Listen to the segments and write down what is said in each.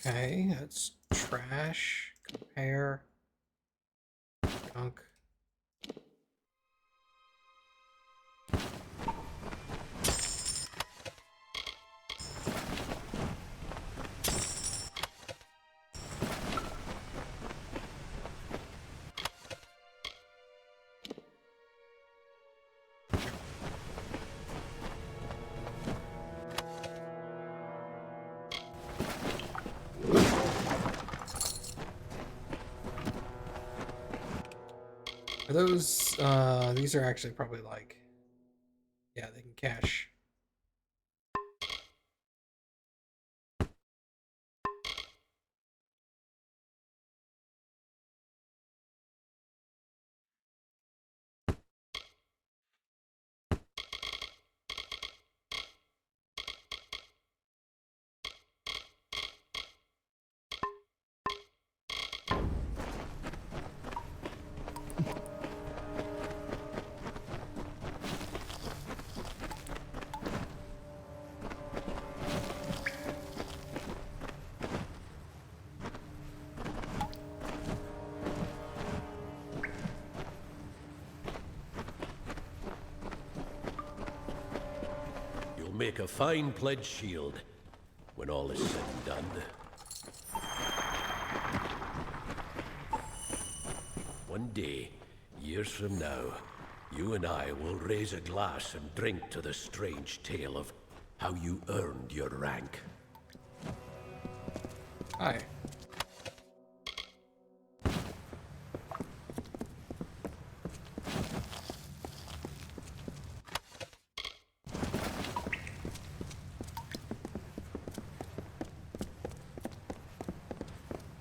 Okay, that's trash. Compare. Junk. Are those, these are actually probably like, yeah, they can cache. You'll make a fine pledge shield when all is said and done. One day, years from now, you and I will raise a glass and drink to the strange tale of how you earned your rank. Hi.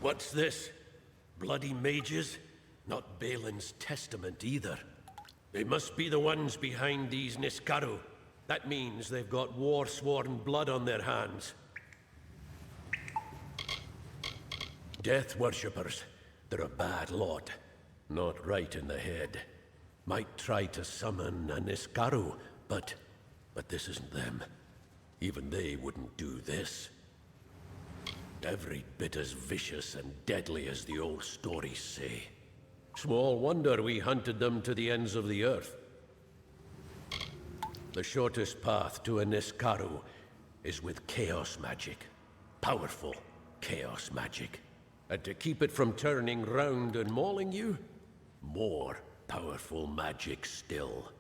What's this? Bloody mages? Not Balin's testament either. They must be the ones behind these Niskaru. That means they've got war-sworn blood on their hands. Death worshippers. They're a bad lot. Not right in the head. Might try to summon a Niskaru, but this isn't them. Even they wouldn't do this. Every bit as vicious and deadly as the old stories say. Small wonder we hunted them to the ends of the earth. The shortest path to a Niskaru is with chaos magic. Powerful chaos magic. And to keep it from turning round and mauling you, more powerful magic still.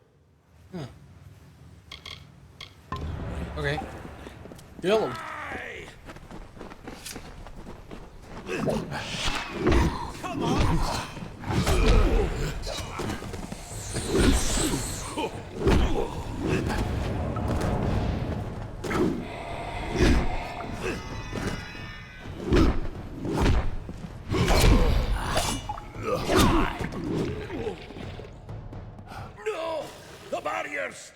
Okay. Kill him. Come on! No! The barriers!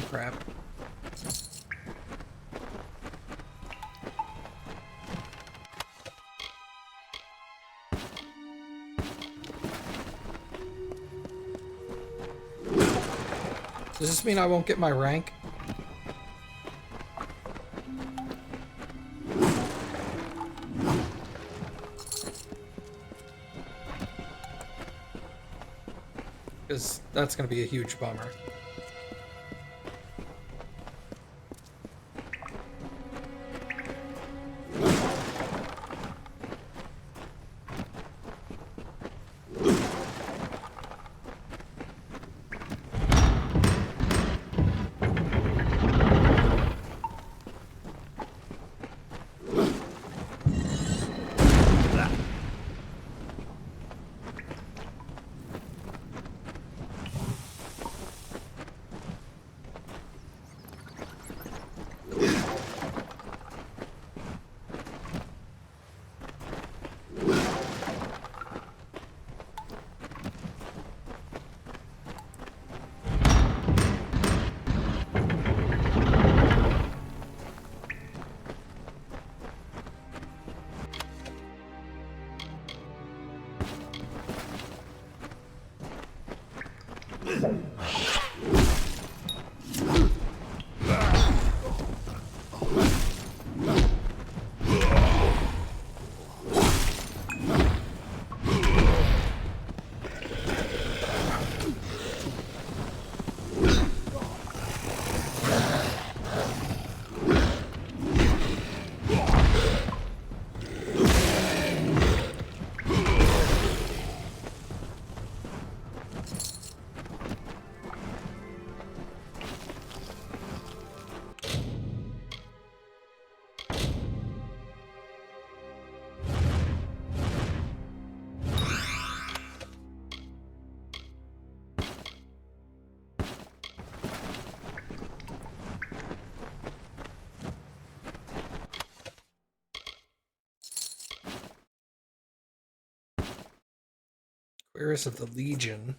Crap. Does this mean I won't get my rank? Because that's going to be a huge bummer. Paris of the Legion.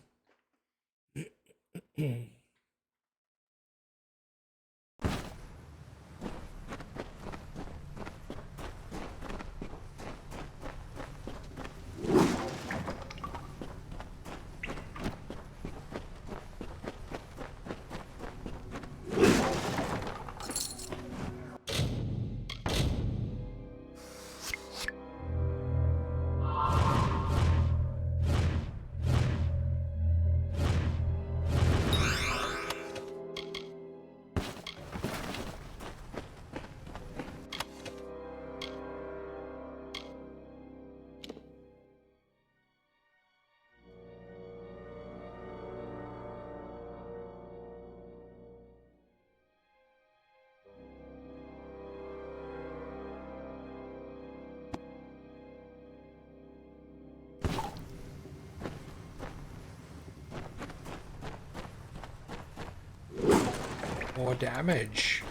More damage.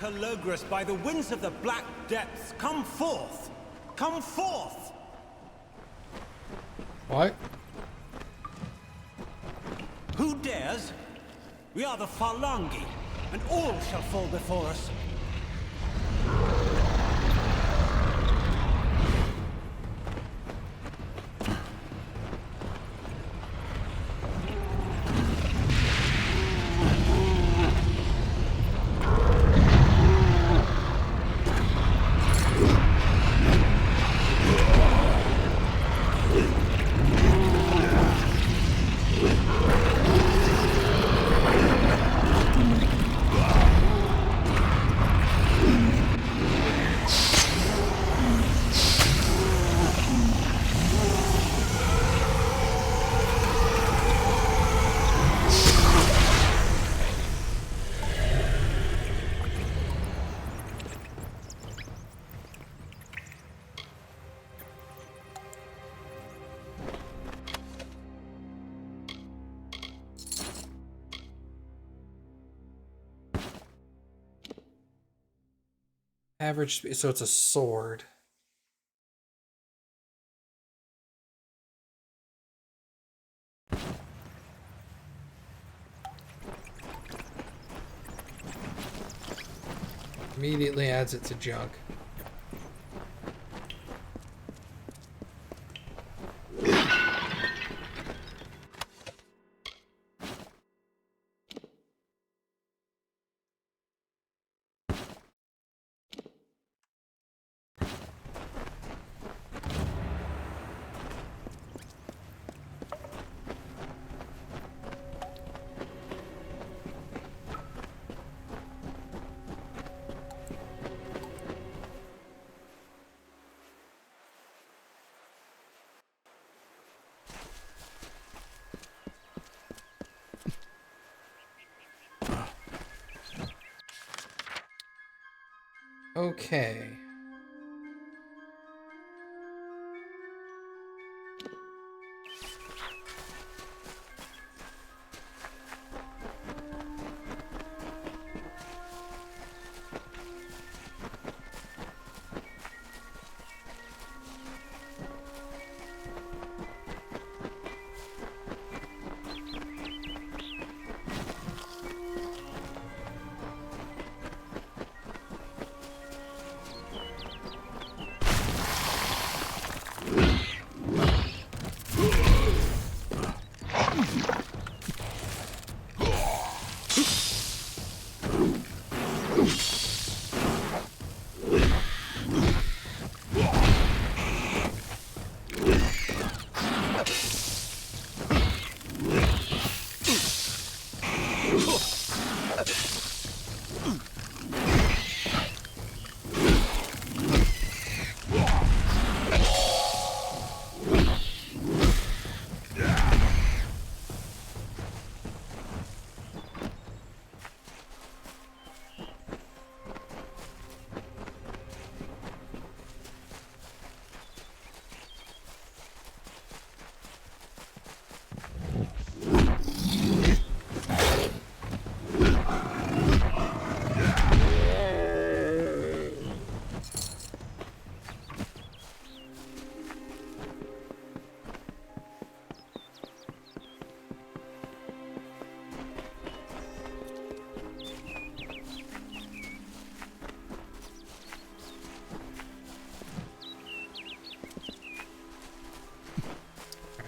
Telogris, by the winds of the black depths, come forth! Come forth! What? Who dares? We are the Phalangi, and all shall fall before us. Average speed, so it's a sword. Immediately adds it to junk. Okay.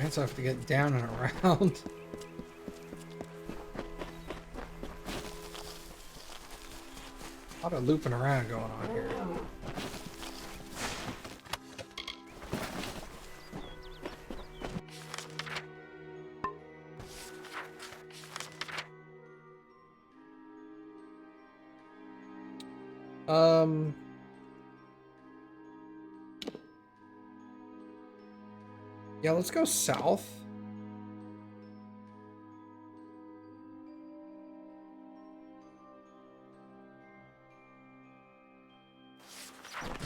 I also have to get down and around. A lot of looping around going on here. Yeah, let's go south.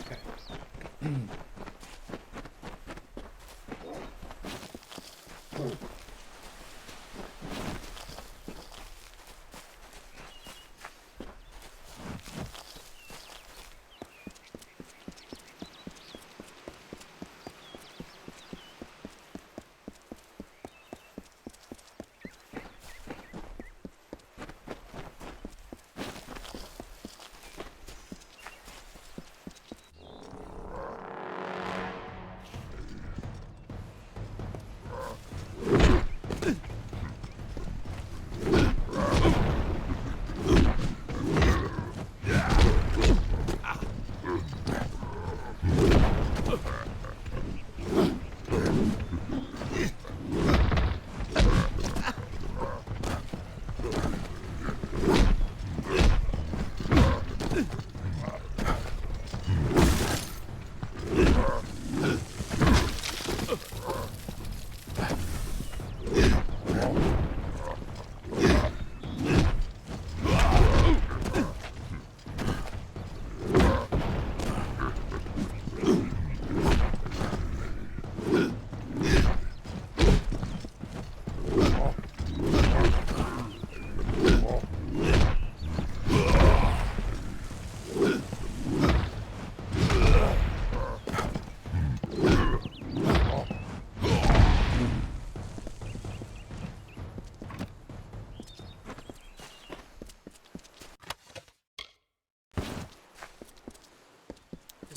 Okay.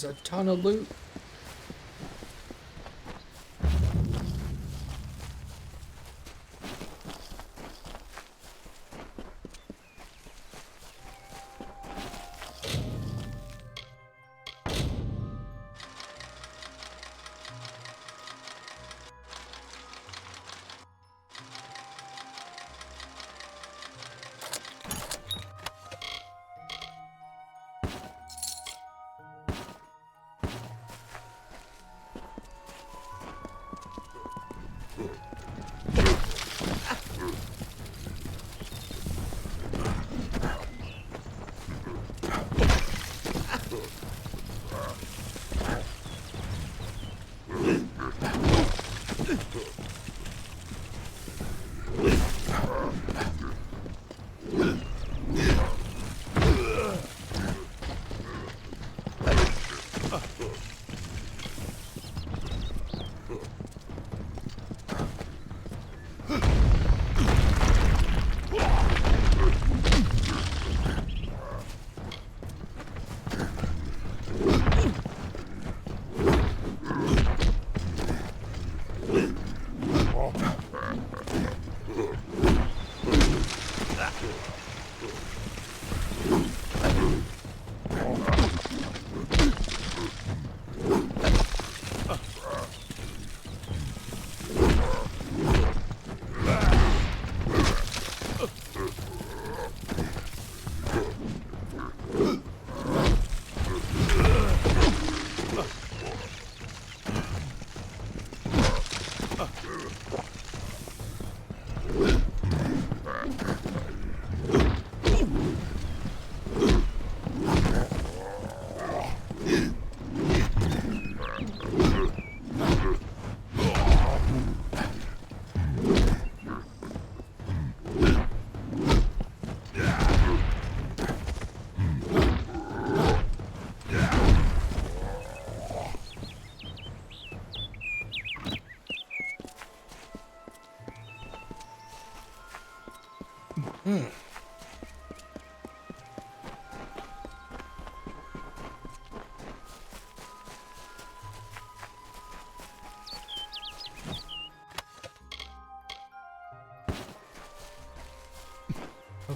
There's a ton of loot.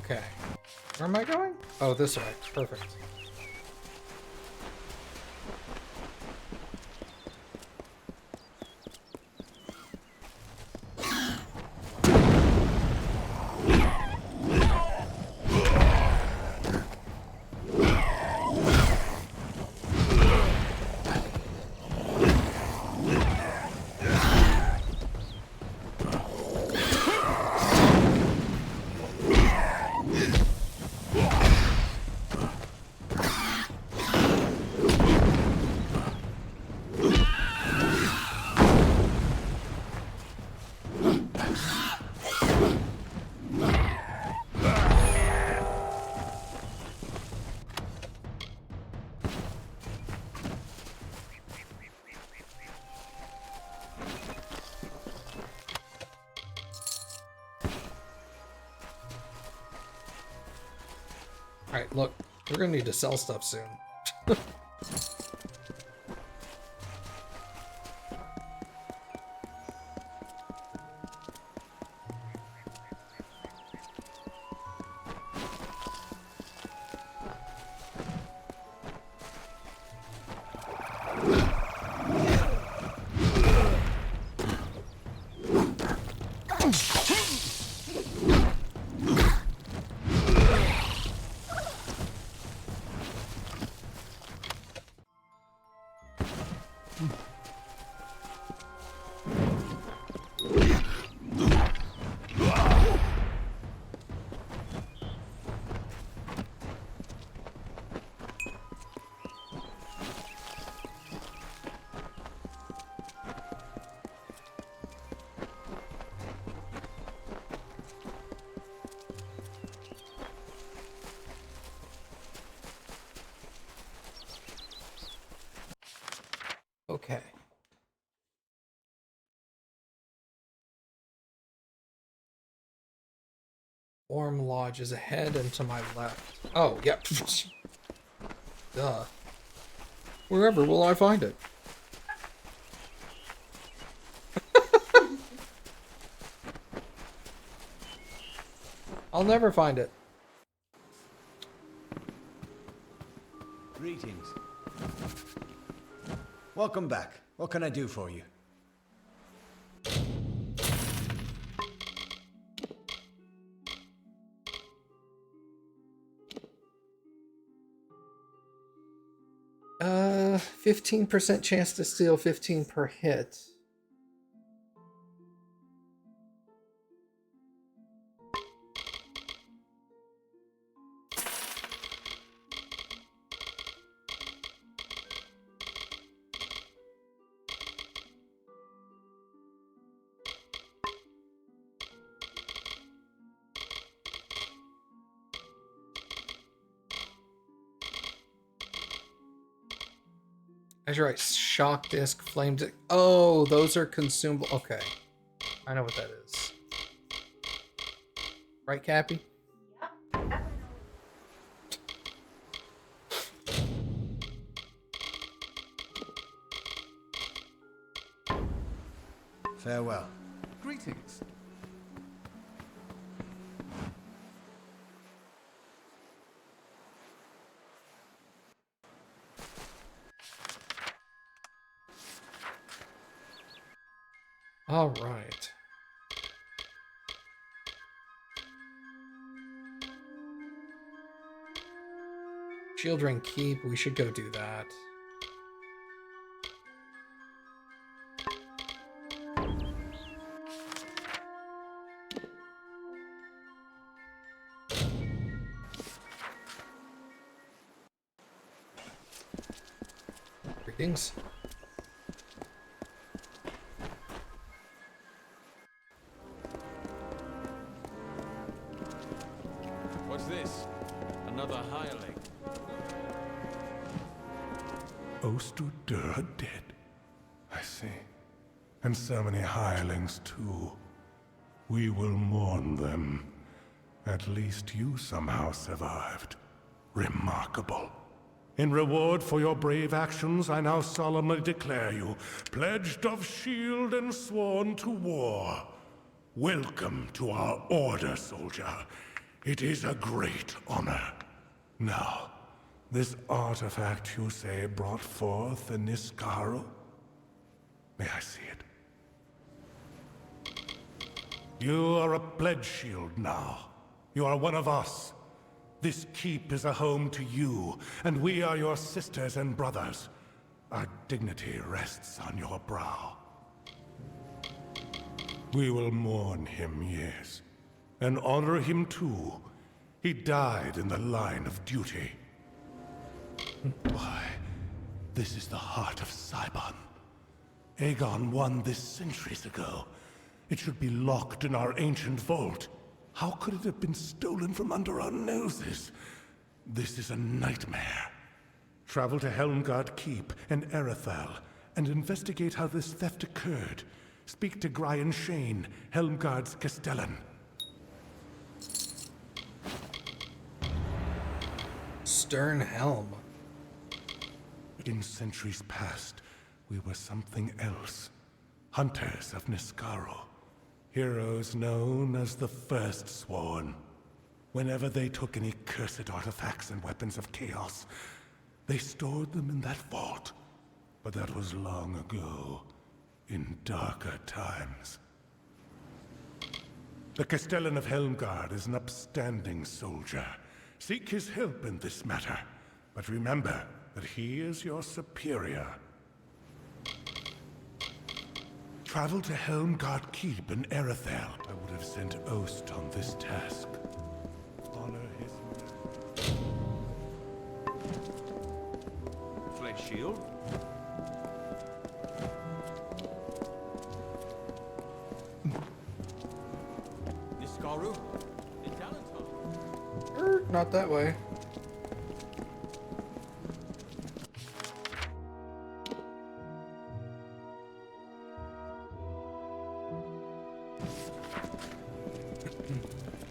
Okay. Where am I going? Oh, this way. Perfect. Alright, look. We're gonna need to sell stuff soon. Okay. Warm Lodge is ahead and to my left. Oh, yep. Duh. Wherever will I find it? I'll never find it. Greetings. Welcome back. What can I do for you? Uh, 15% chance to steal, 15 per hit. That's right. Shock disc, flame disc. Oh, those are consumable. Okay. I know what that is. Right, Cappy? Farewell. Greetings. All right. Shield Ring Keep. We should go do that. Greetings. What's this? Another hireling? Ostudur dead. I see. And so many hirelings too. We will mourn them. At least you somehow survived. Remarkable. In reward for your brave actions, I now solemnly declare you pledged of shield and sworn to war. Welcome to our order, soldier. It is a great honor. Now, this artifact you say brought forth the Niskaru? May I see it? You are a pledge shield now. You are one of us. This keep is a home to you, and we are your sisters and brothers. Our dignity rests on your brow. We will mourn him, yes, and honor him too. He died in the line of duty. Why, this is the heart of Cybon. Aegon won this centuries ago. It should be locked in our ancient vault. How could it have been stolen from under our noses? This is a nightmare. Travel to Helmgard Keep and Erethal, and investigate how this theft occurred. Speak to Brian Shane, Helmgard's Castellan. Stern Helm. In centuries past, we were something else. Hunters of Niskaru. Heroes known as the First Sworn. Whenever they took any cursed artifacts and weapons of chaos, they stored them in that vault. But that was long ago, in darker times. The Castellan of Helmgard is an upstanding soldier. Seek his help in this matter, but remember that he is your superior. Travel to Helmgard Keep in Erethal. I would have sent Ost on this task. Honor his... Fled shield? Niskaru? In Talon's Not that way.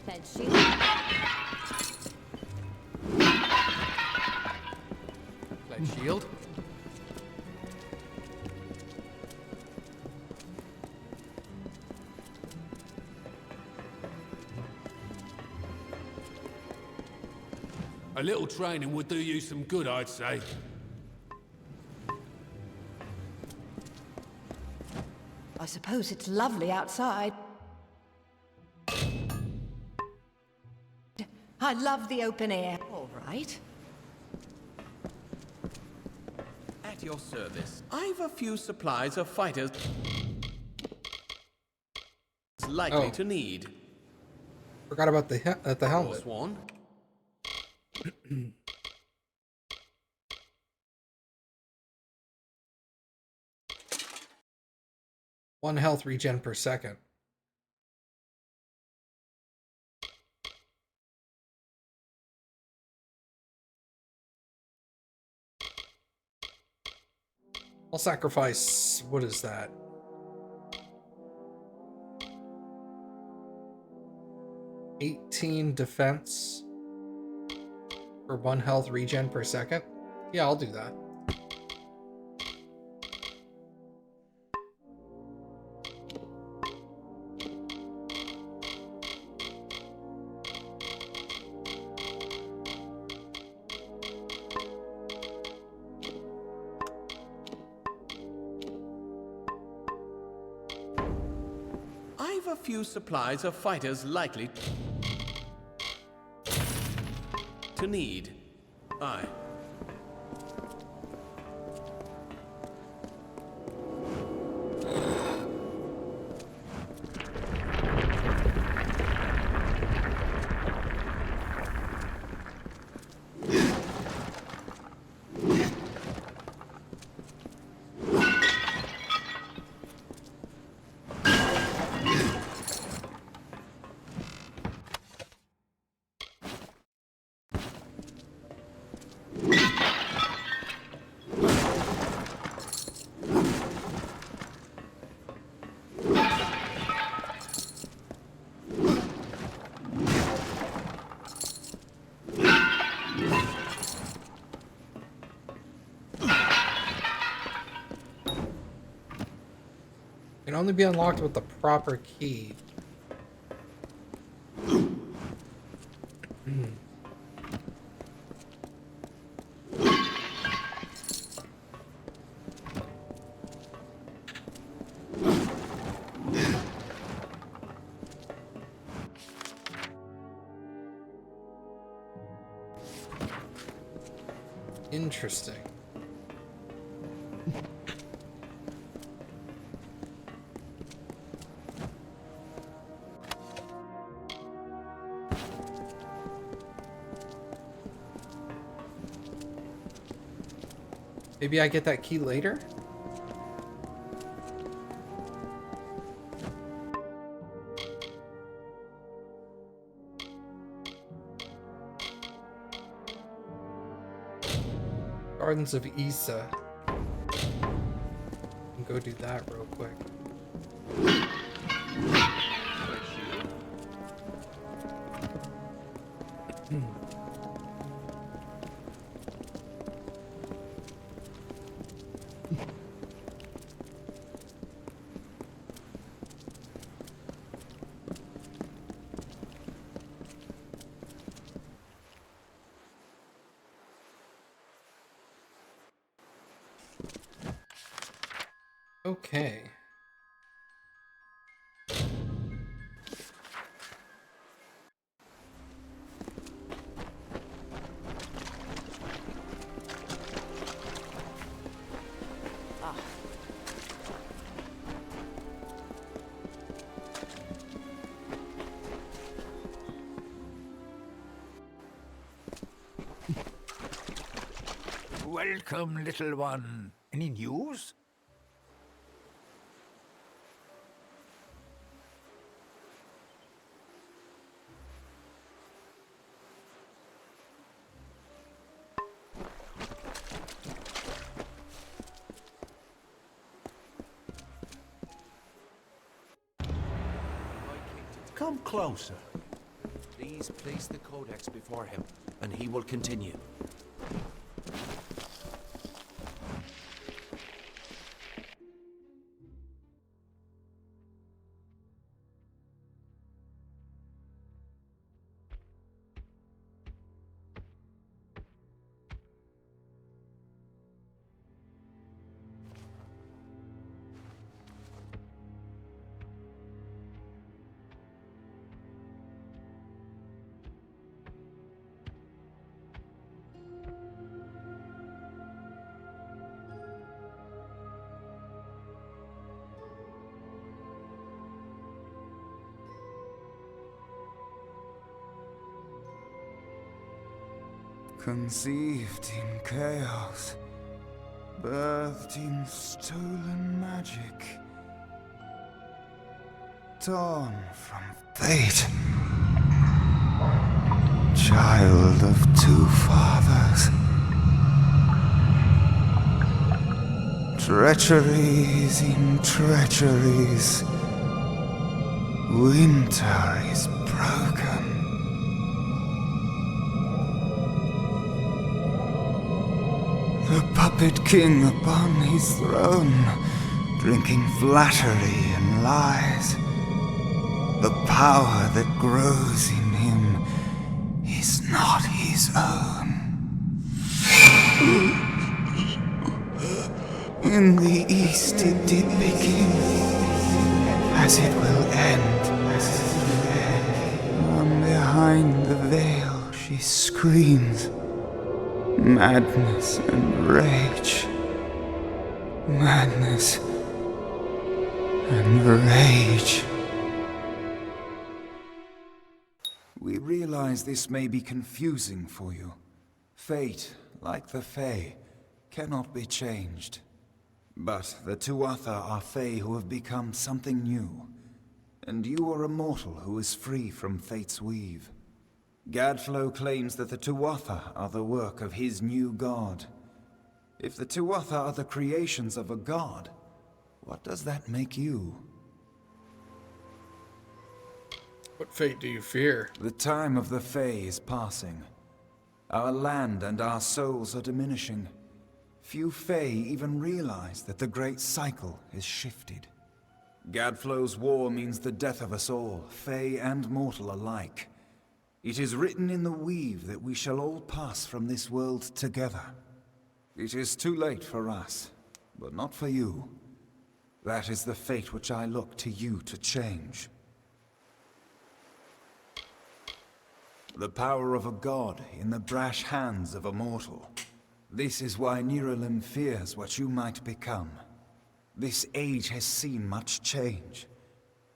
Fed shield. Fled shield. A little training would do you some good, I'd say. I suppose it's lovely outside. I love the open air. All right. At your service. I've a few supplies of fighters likely to need. Forgot about the helmet. Swan. One health regen per second. I'll sacrifice, what is that? 18 defense for 1 health regen per second? Yeah, I'll do that. I've a few supplies of fighters likely to need. Aye. Can only be unlocked with the proper key. Interesting. Maybe I get that key later? Gardens of Issa. Can go do that real quick. Okay. Welcome, little one. Any news? Come closer. Please place the codex before him, and he will continue. Conceived in chaos, birthed in stolen magic, torn from fate, child of two fathers, treacheries in treacheries, winter is broken. The puppet king upon his throne, drinking flattery and lies. The power that grows in him is not his own. In the east it did begin, as it will end. From behind the veil she screams. Madness and rage. Madness and rage. We realize this may be confusing for you. Fate, like the Fae, cannot be changed. But the Tuatha are Fae who have become something new. And you are a mortal who is free from Fate's weave. Gadflow claims that the Tuatha are the work of his new god. If the Tuatha are the creations of a god, what does that make you? What fate do you fear? The time of the Fae is passing. Our land and our souls are diminishing. Few Fae even realize that the great cycle is shifted. Gadflow's war means the death of us all, Fae and mortal alike. It is written in the weave that we shall all pass from this world together. It is too late for us, but not for you. That is the fate which I look to you to change. The power of a god in the brash hands of a mortal. This is why Niralim fears what you might become. This age has seen much change.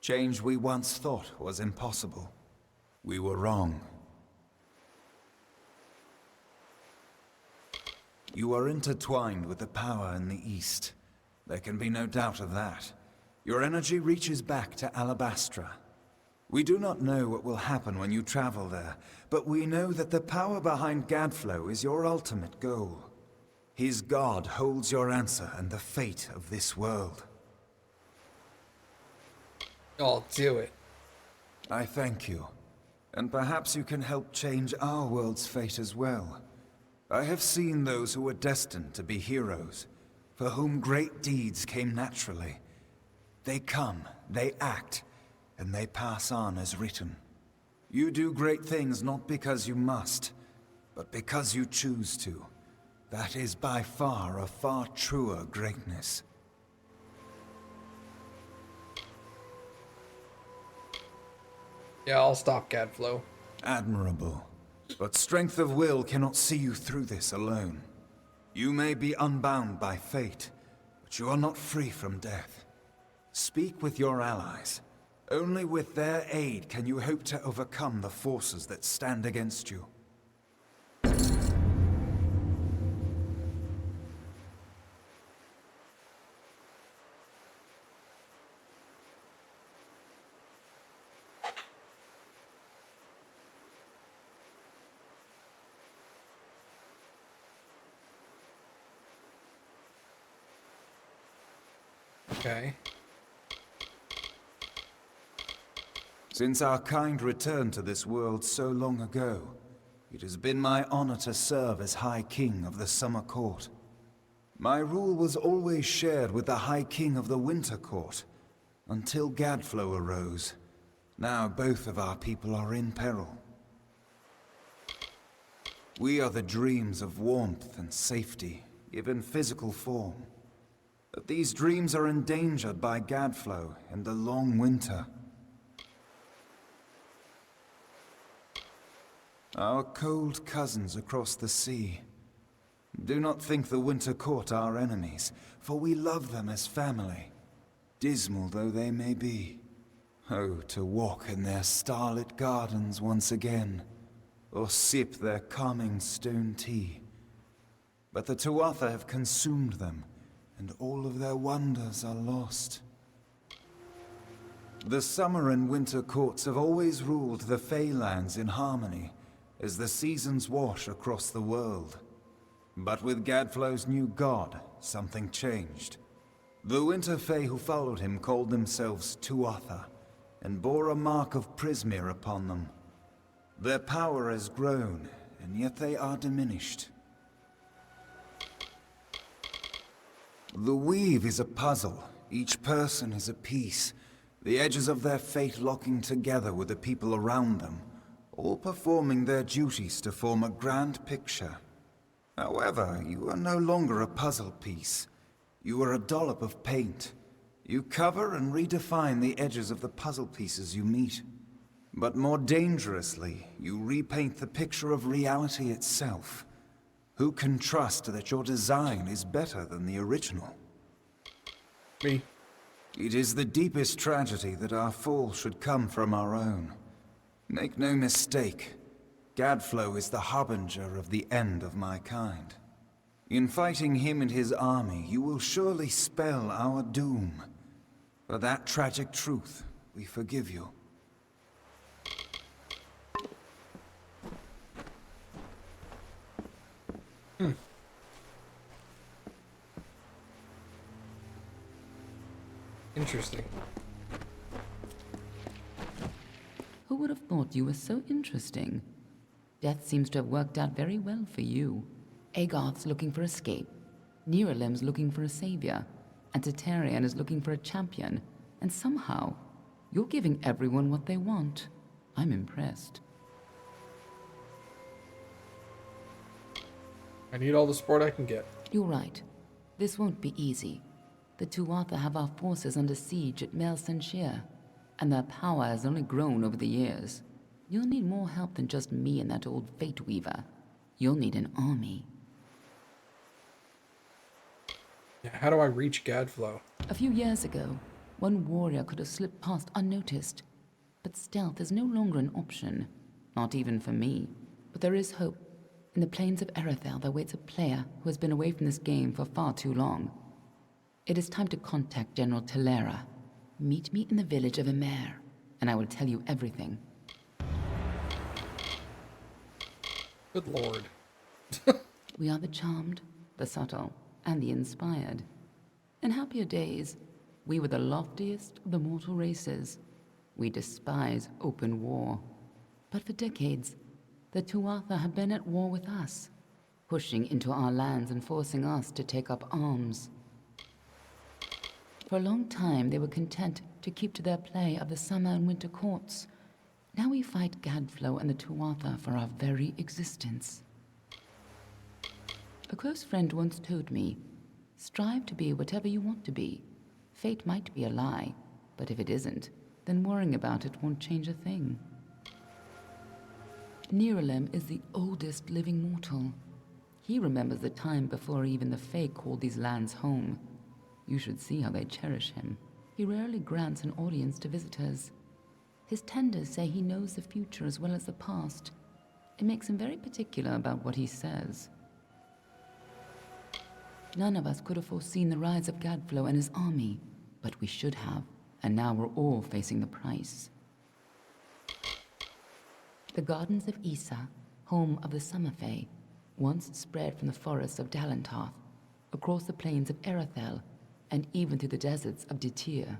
Change we once thought was impossible. We were wrong. You are intertwined with the power in the East. There can be no doubt of that. Your energy reaches back to Alabastra. We do not know what will happen when you travel there, but we know that the power behind Gadflow is your ultimate goal. His god holds your answer and the fate of this world. I'll do it. I thank you. And perhaps you can help change our world's fate as well. I have seen those who were destined to be heroes, for whom great deeds came naturally. They come, they act, and they pass on as written. You do great things not because you must, but because you choose to. That is by far a far truer greatness. Yeah, I'll stop Gadflow. Admirable. But strength of will cannot see you through this alone. You may be unbound by fate, but you are not free from death. Speak with your allies. Only with their aid can you hope to overcome the forces that stand against you. Okay. Since our kind returned to this world so long ago, it has been my honor to serve as High King of the Summer Court. My rule was always shared with the High King of the Winter Court, until Gadflow arose. Now both of our people are in peril. We are the dreams of warmth and safety, given physical form. But these dreams are endangered by Gadflow and the long winter. Our cold cousins across the sea. Do not think the Winter Court our enemies, for we love them as family, dismal though they may be. Oh, to walk in their starlit gardens once again, or sip their calming stone tea. But the Tuatha have consumed them, and all of their wonders are lost. The Summer and Winter Courts have always ruled the Feylands in harmony, as the seasons wash across the world. But with Gadflow's new god, something changed. The Winter Fey who followed him called themselves Tuatha, and bore a mark of Prismir upon them. Their power has grown, and yet they are diminished. The weave is a puzzle. Each person is a piece, the edges of their fate locking together with the people around them, all performing their duties to form a grand picture. However, you are no longer a puzzle piece. You are a dollop of paint. You cover and redefine the edges of the puzzle pieces you meet. But more dangerously, you repaint the picture of reality itself. Who can trust that your design is better than the original? Me. It is the deepest tragedy that our fall should come from our own. Make no mistake, Gadflow is the harbinger of the end of my kind. In fighting him and his army, you will surely spell our doom. For that tragic truth, we forgive you. Interesting. Who would have thought you were so interesting? Death seems to have worked out very well for you. Agarth's looking for escape, Niralim's looking for a savior, and Tatarian is looking for a champion, and somehow, you're giving everyone what they want. I'm impressed. I need all the support I can get. You're right. This won't be easy. The Tuatha have our forces under siege at Mel Senshir, and their power has only grown over the years. You'll need more help than just me and that old Fate Weaver. You'll need an army. Yeah, how do I reach Gadflow? A few years ago, one warrior could have slipped past unnoticed, but stealth is no longer an option, not even for me. But there is hope. In the plains of Erethel, there waits a player who has been away from this game for far too long. It is time to contact General Telera. Meet me in the village of Emer, and I will tell you everything. Good lord. We are the charmed, the subtle, and the inspired. In happier days, we were the loftiest of the mortal races. We despise open war. But for decades, the Tuatha have been at war with us, pushing into our lands and forcing us to take up arms. For a long time, they were content to keep to their play of the summer and winter courts. Now we fight Gadflow and the Tuatha for our very existence. A close friend once told me, strive to be whatever you want to be. Fate might be a lie, but if it isn't, then worrying about it won't change a thing. Nirelem is the oldest living mortal. He remembers the time before even the Fae called these lands home. You should see how they cherish him. He rarely grants an audience to visitors. His tenders say he knows the future as well as the past. It makes him very particular about what he says. None of us could have foreseen the rise of Gadflow and his army, but we should have, and now we're all facing the price. The gardens of Issa, home of the Summer Fae, once spread from the forests of Dalentarth, across the plains of Erethel, and even to the deserts of Ditir.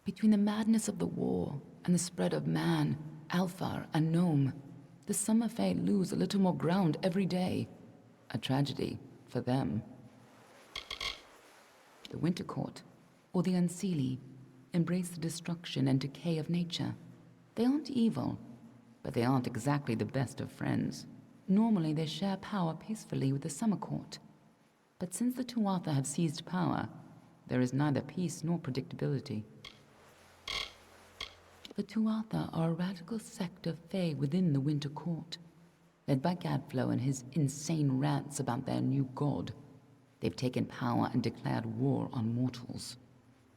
Between the madness of the war and the spread of man, Alfar, and Nome, the Summer Fae lose a little more ground every day. A tragedy for them. The Winter Court, or the Unseelie, embrace the destruction and decay of nature. They aren't evil, but they aren't exactly the best of friends. Normally they share power peacefully with the Summer Court. But since the Tuatha have seized power, there is neither peace nor predictability. The Tuatha are a radical sect of Fae within the Winter Court, led by Gadflow and his insane rants about their new god. They've taken power and declared war on mortals.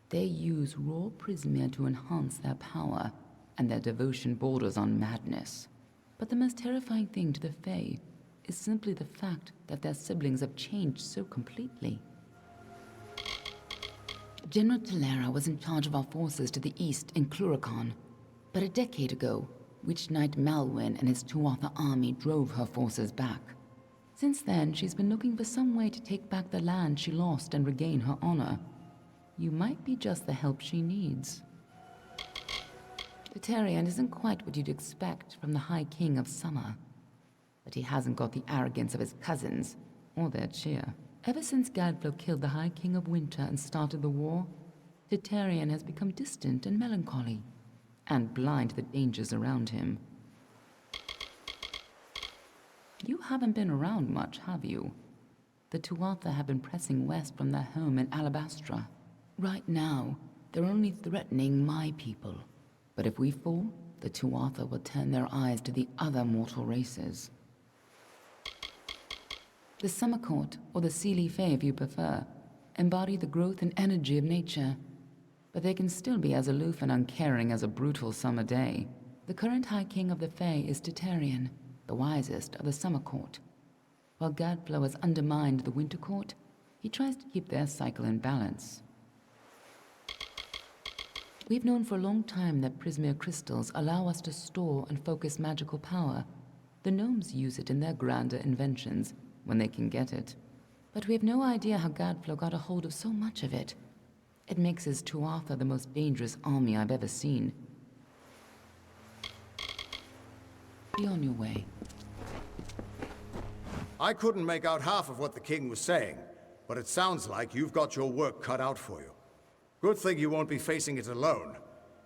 They use raw Prismia to enhance their power, and their devotion borders on madness. But the most terrifying thing to the Fae is simply the fact that their siblings have changed so completely. General Telera was in charge of our forces to the east in Cluracan, but a decade ago, Witch Knight Malwyn and his Tuatha army drove her forces back. Since then, she's been looking for some way to take back the land she lost and regain her honor. You might be just the help she needs. Titarian isn't quite what you'd expect from the High King of Summer, but he hasn't got the arrogance of his cousins, or their cheer. Ever since Gadflow killed the High King of Winter and started the war, Titarian has become distant and melancholy, and blind to the dangers around him. You haven't been around much, have you? The Tuatha have been pressing west from their home in Alabastra. Right now, they're only threatening my people. But if we fall, the Tuatha will turn their eyes to the other mortal races. The Summer Court, or the Seelie Fae if you prefer, embody the growth and energy of nature, but they can still be as aloof and uncaring as a brutal summer day. The current High King of the Fae is Titarian, the wisest of the Summer Court. While Gadflow has undermined the Winter Court, he tries to keep their cycle in balance. We've known for a long time that Prismia crystals allow us to store and focus magical power. The gnomes use it in their grander inventions, when they can get it. But we have no idea how Gadflow got a hold of so much of it. It makes his Tuatha the most dangerous army I've ever seen. Be on your way. I couldn't make out half of what the king was saying, but it sounds like you've got your work cut out for you. Good thing you won't be facing it alone.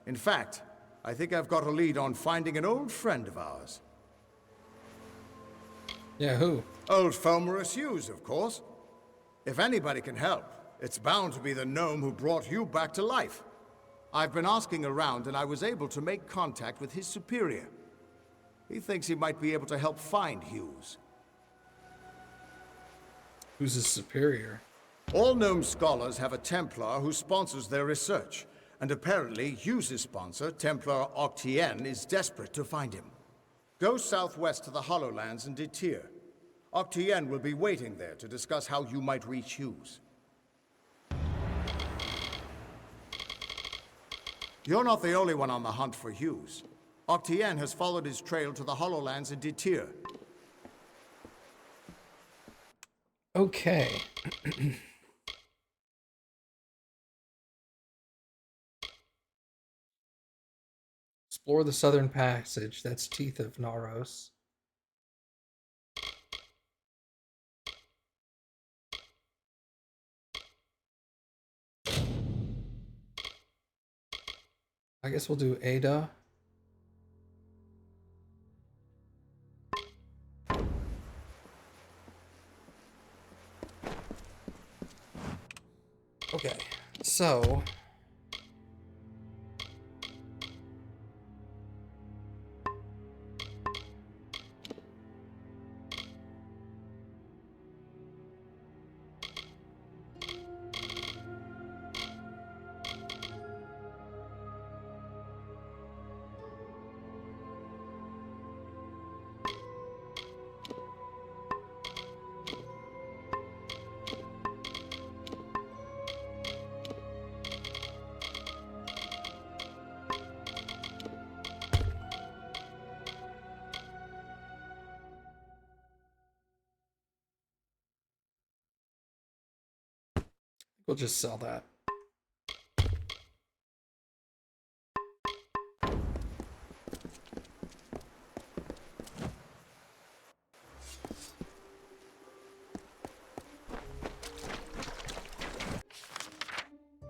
In fact, I think I've got a lead on finding an old friend of ours. Yeah, who? Old Fomorus Hughes, of course. If anybody can help, it's bound to be the gnome who brought you back to life. I've been asking around, and I was able to make contact with his superior. He thinks he might be able to help find Hughes. Who's his superior? All gnome scholars have a Templar who sponsors their research, and apparently Hughes' sponsor, Templar Octien, is desperate to find him. Go southwest to the Hollowlands and Detir. Octien will be waiting there to discuss how you might reach Hughes. You're not the only one on the hunt for Hughes. Octien has followed his trail to the Hollowlands in Detir. Okay. Explore the southern passage. That's Teeth of Naros. I guess we'll do Ada. Okay, so we'll just sell that.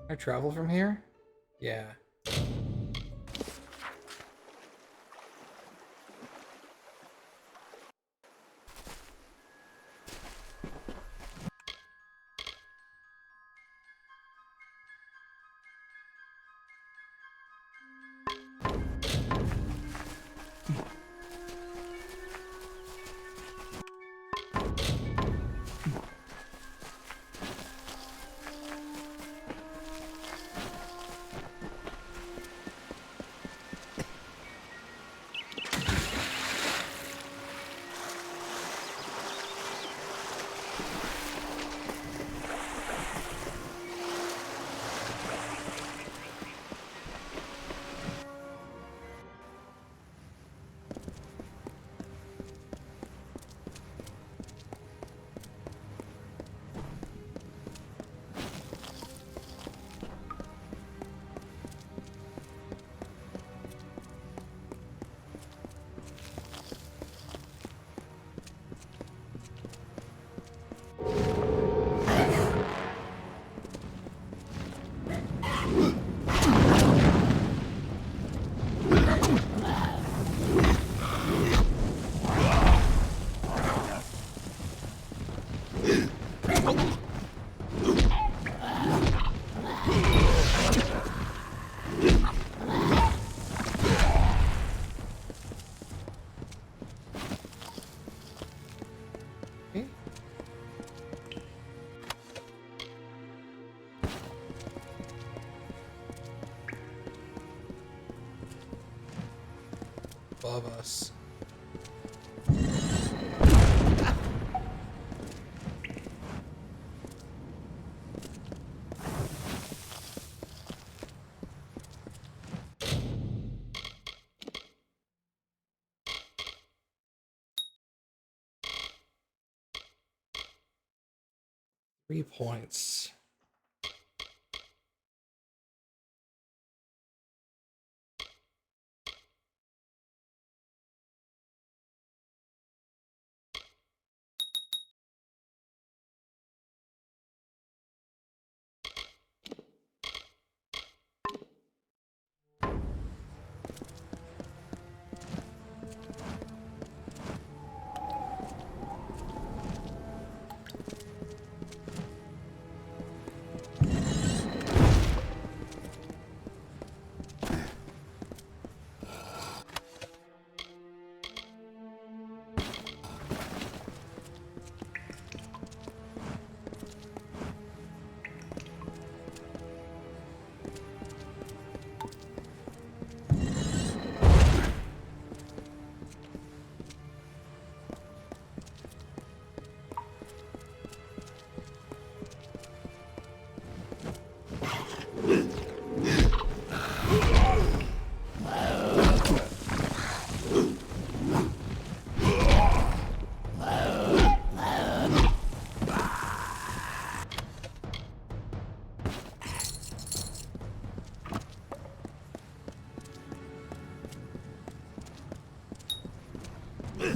Can I travel from here? Yeah. Above us. 3 points.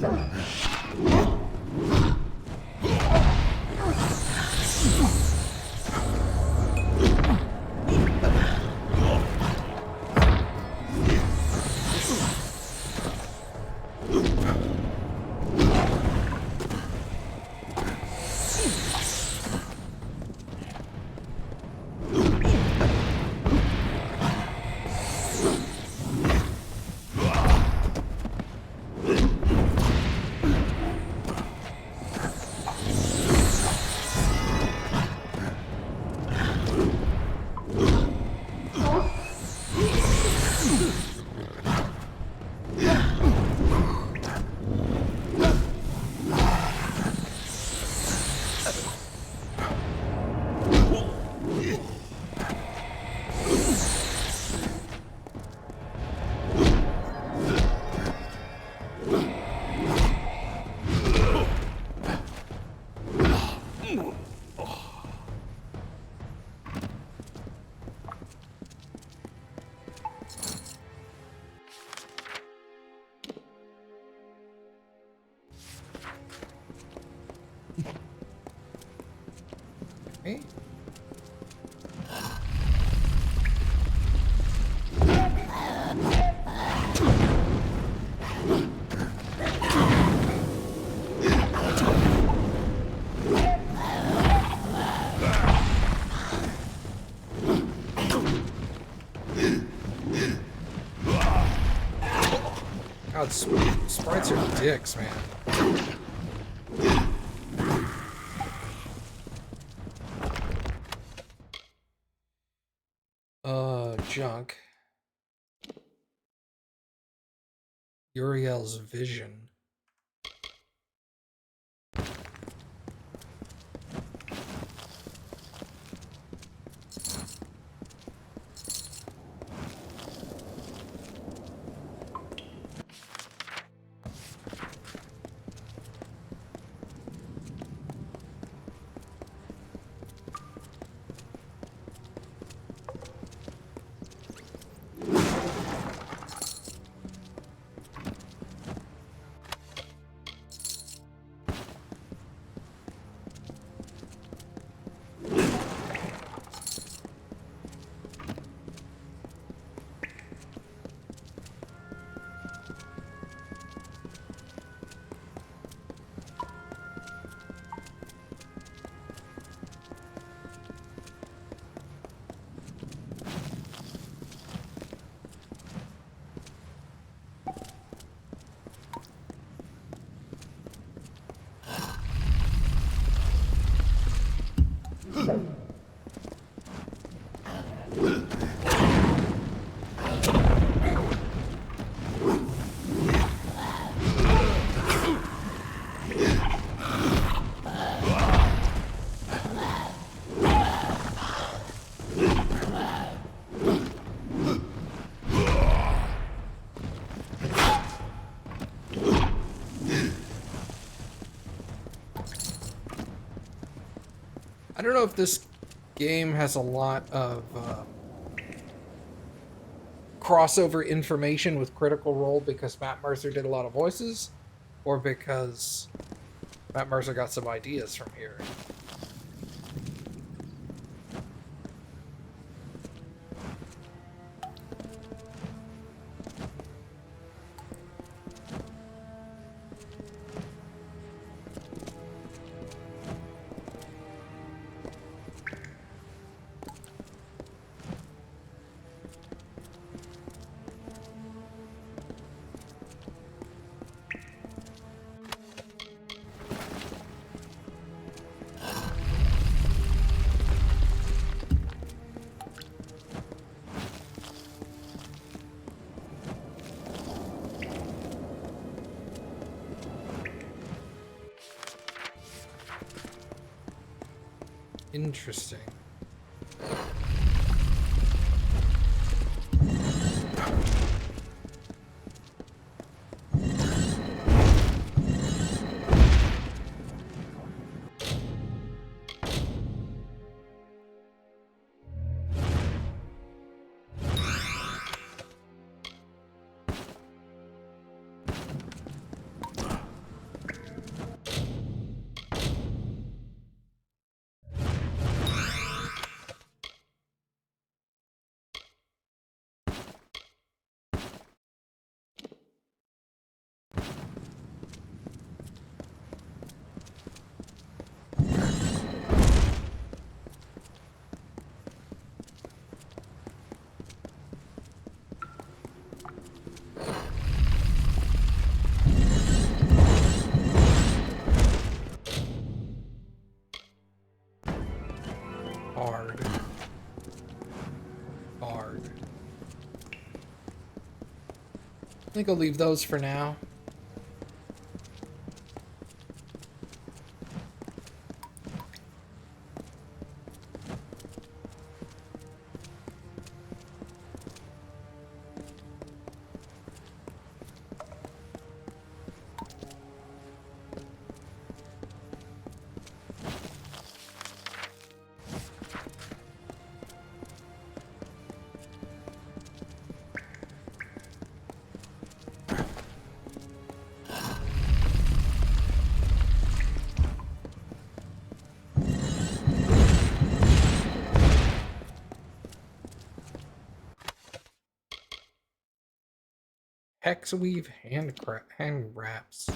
Okay. God, sprites are dicks, man. Junk. Uriel's vision. I don't know if this game has a lot of crossover information with Critical Role because Matt Mercer did a lot of voices, or because Matt Mercer got some ideas from here. Interesting. I think I'll leave those for now. Hexaweave hand wraps.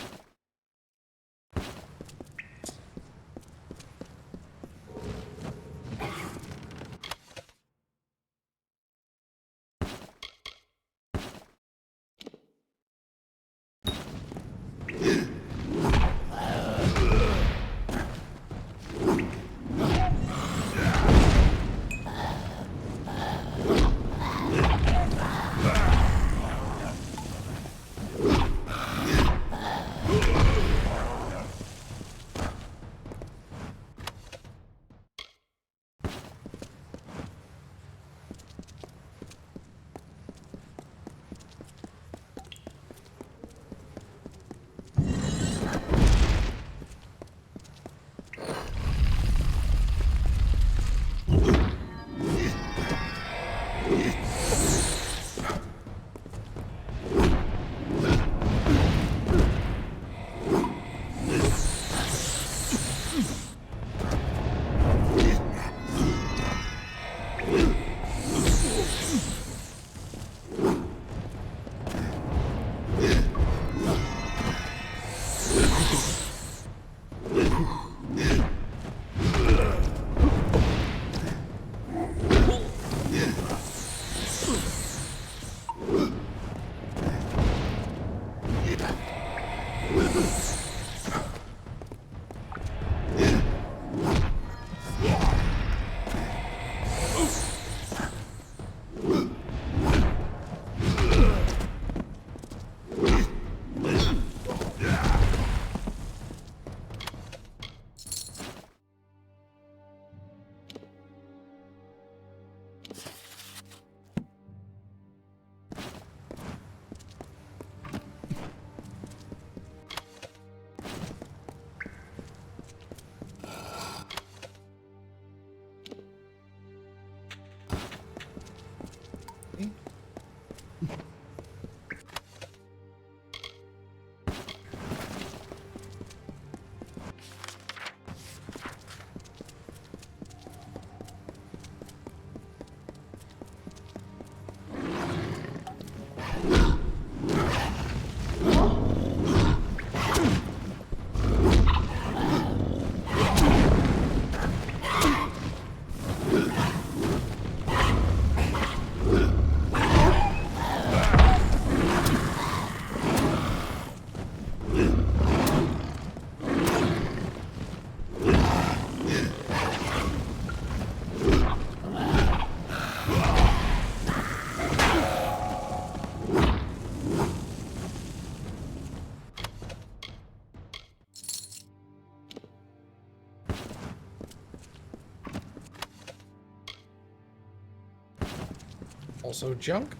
Also junk.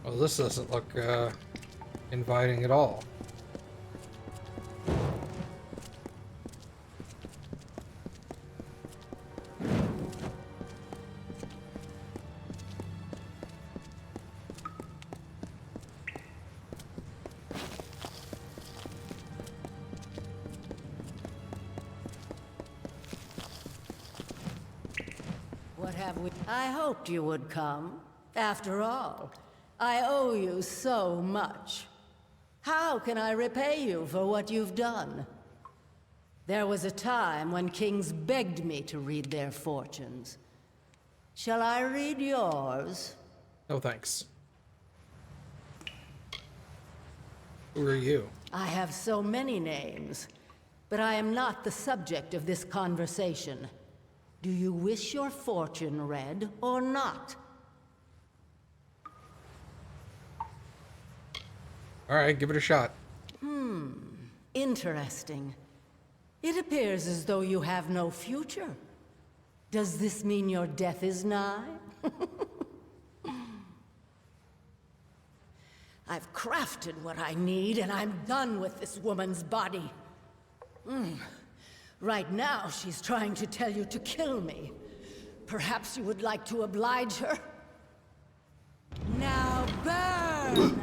Well, this doesn't look inviting at all. have we? I hoped you would come. After all, I owe you so much. How can I repay you for what you've done? There was a time when kings begged me to read their fortunes. Shall I read yours? No thanks. Who are you? I have so many names, but I am not the subject of this conversation. Do you wish your fortune read or not? Alright, give it a shot. Interesting. It appears as though you have no future. Does this mean your death is nigh? I've crafted what I need, and I'm done with this woman's body. Right now, she's trying to tell you to kill me. Perhaps you would like to oblige her? Now burn!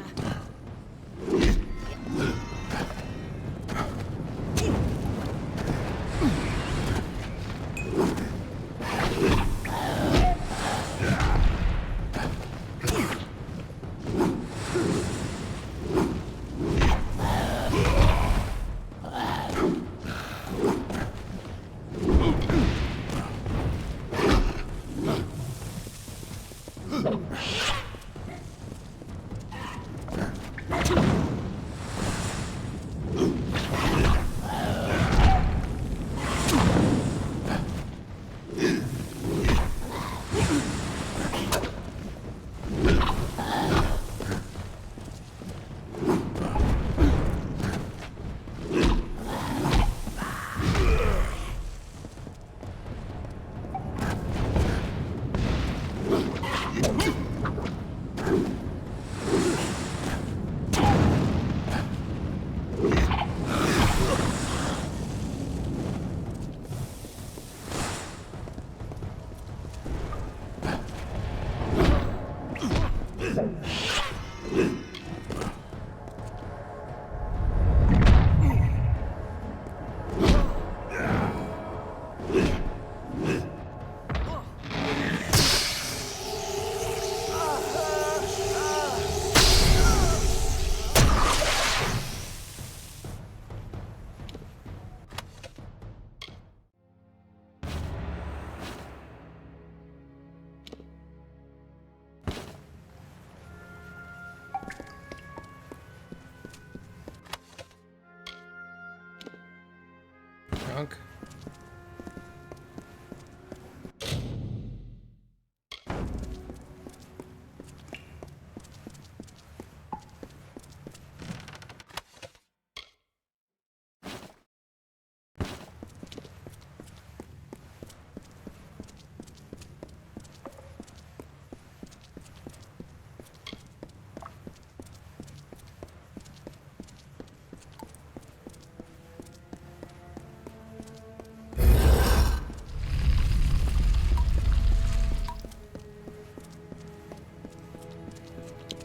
Drunk.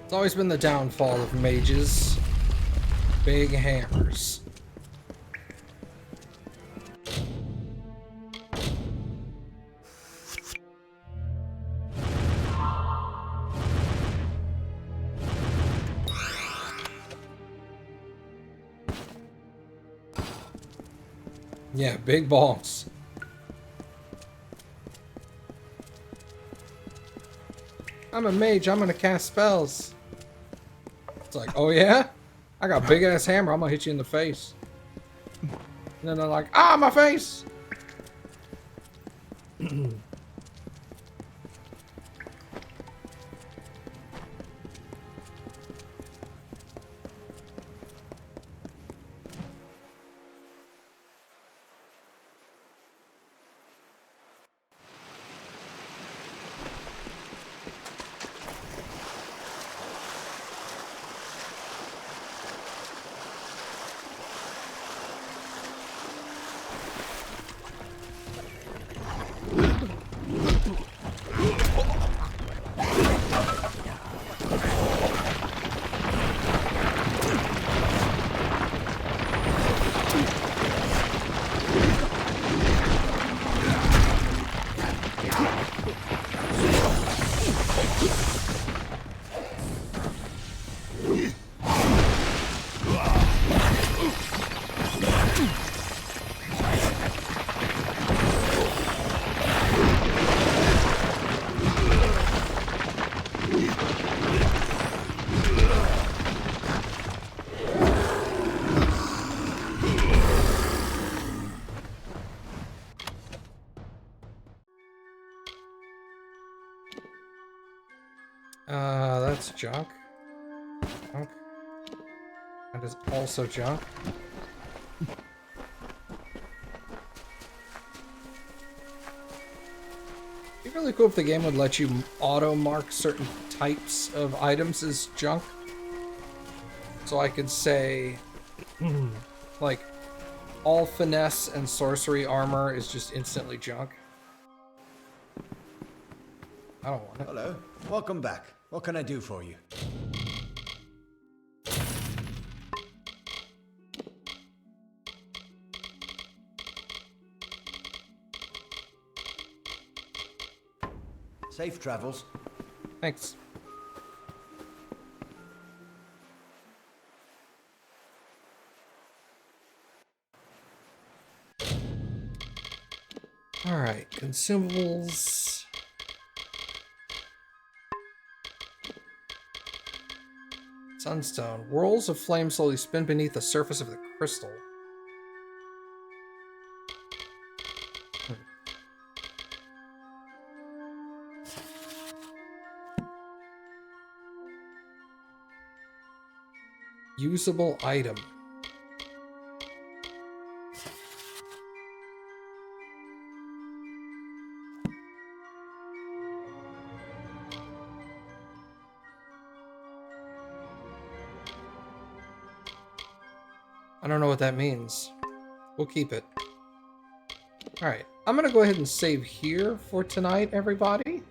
It's always been the downfall of mages. Big hammers. Yeah, big balls. I'm a mage, I'm gonna cast spells. It's like, oh yeah? I got a big ass hammer, I'm gonna hit you in the face. And then they're like, ah, my face! junk. Junk. That is also junk. It'd be really cool if the game would let you auto-mark certain types of items as junk. So I could say, like, all finesse and sorcery armor is just instantly junk. I don't want it. Hello. Welcome back. What can I do for you? Safe travels. Thanks. Alright, consumables. Sunstone. Whirls of flame slowly spin beneath the surface of the crystal. Usable item. I don't know what that means. We'll keep it. Alright, I'm gonna go ahead and save here for tonight, everybody.